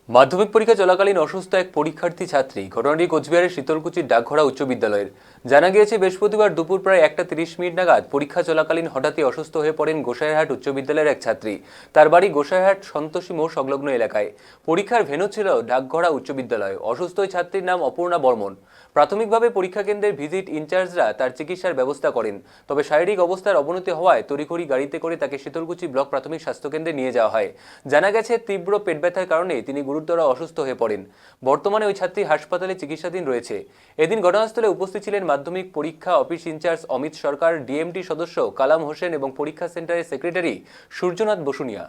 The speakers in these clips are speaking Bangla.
মাধ্যমিক পরীক্ষা চলাকালীন অসুস্থ এক পরীক্ষার্থী ছাত্রী। ঘটনাটি কোচবিহারের শীতলকুচির ডাকঘরা উচ্চ বিদ্যালয়ের। জানা গিয়েছে বৃহস্পতিবার দুপুর প্রায় 1:30 নাগাদ পরীক্ষা চলাকালীন হঠাৎই অসুস্থ হয়ে পড়েন গোসাইহাট উচ্চ বিদ্যালয়ের এক ছাত্রী। তার বাড়ি গোসাইহাট সন্তোষী মোড় সংলগ্ন এলাকায়। পরীক্ষার ভেন্যু ছিল ডাকঘরা উচ্চ বিদ্যালয়। অসুস্থ ওই ছাত্রীর নাম অপর্ণা বর্মন। প্রাথমিকভাবে পরীক্ষা কেন্দ্রের ভিজিট ইনচার্জরা তার চিকিৎসার ব্যবস্থা করেন। তবে শারীরিক অবস্থার অবনতি হওয়ায় তড়িঘড়ি গাড়িতে করে তাকে শীতলকুচি ব্লক প্রাথমিক স্বাস্থ্যকেন্দ্রে নিয়ে যাওয়া হয়। জানা গেছে তীব্র পেট ব্যথার কারণে তিনি গুরুতর অসুস্থ হয়ে পড়েন। বর্তমানে ওই ছাত্রী হাসপাতালে চিকিৎসাধীন রয়েছে। এদিন ঘটনাস্থলে উপস্থিত ছিলেন মাধ্যমিক পরীক্ষা অফিস ইনচার্জ অমিত সরকার, ডিএমটি সদস্য কালাম হোসেন এবং পরীক্ষা সেন্টারের সেক্রেটারি সূর্যনাথ বসুনিয়া।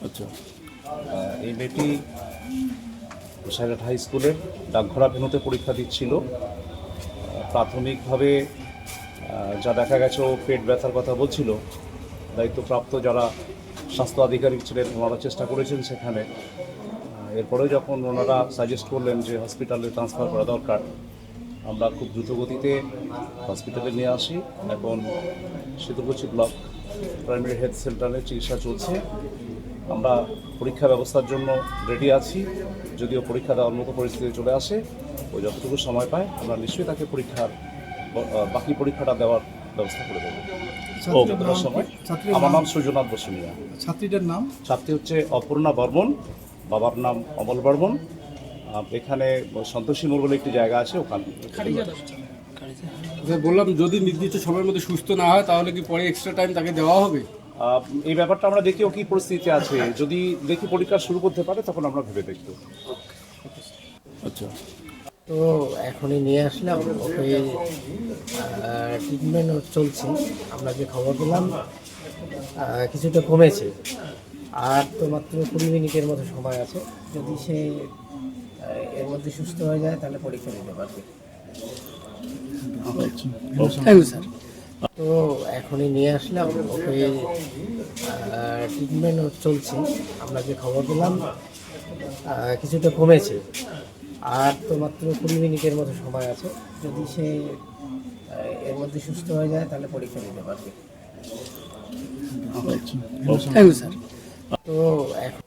আচ্ছা, এই মেয়েটি গোসাইহাট হাই স্কুলের ডাকঘরা ভেন্যুতে পরীক্ষা দিচ্ছিল। প্রাথমিকভাবে যা দেখা গেছে ও পেট ব্যথার কথা বলছিল। দায়িত্বপ্রাপ্ত যারা স্বাস্থ্য আধিকারিক ছিলেন ওনারা চেষ্টা করেছেন সেখানে। এরপরে যখন ওনারা সাজেস্ট করলেন যে হসপিটালে ট্রান্সফার করা দরকার, আমরা খুব দ্রুতগতিতে হসপিটালে নিয়ে আসি। এখন শীতলকুচি ব্লক প্রাইমারি হেলথ সেন্টারে চিকিৎসা চলছে। আমরা পরীক্ষা ব্যবস্থার জন্য রেডি আছি। যদিও পরীক্ষা দেওয়ার মতো পরিস্থিতি চলে আসে, ওই যতটুকু সময় পায় আমরা নিশ্চয়ই তাকে বাকি পরীক্ষাটা দেওয়ার ব্যবস্থা করে দেবো। আমার নাম সূর্যনাথ বসুনিয়া। ছাত্রীটার নাম? ছাত্রী হচ্ছে অপর্ণা বর্মন, বাবার নাম অমল বর্মন। এখানে সন্তোষী মোড় বলে একটি জায়গা আছে, ওখানে। বললাম যদি নির্দিষ্ট সময়ের মধ্যে সুস্থ না হয় তাহলে কি পরে এক্সট্রা টাইম তাকে দেওয়া হবে? এই ব্যাপারটা আমরা দেখি ও কী পরিস্থিতি আছে। যদি দেখি পরীক্ষা শুরু করতে পারে তখন আমরা ভেবে দেখব। আচ্ছা, তো এখনই নিয়ে আসলাম, ওকে ট্রিটমেন্ট চলছে। আমরা যে খবর পেলাম কিছুটা কমেছে, আর তো মাত্র 20 মিনিটের মতো সময় আছে। যদি সে এর মধ্যে সুস্থ হয়ে যায় তাহলে পরীক্ষা দিতে পারবে। Thank you sir. তো এখনই নিয়ে আসলাম, ওকে ট্রিটমেন্ট চলছে। আমরা যে খবর পেলাম কিছুটা কমেছে, আর তো মাত্র 20 মিনিটের মতো সময় আছে। যদি সে এর মধ্যে সুস্থ হয়ে যায় তাহলে পরীক্ষা দিতে পারবে। Thank you sir. তো এখন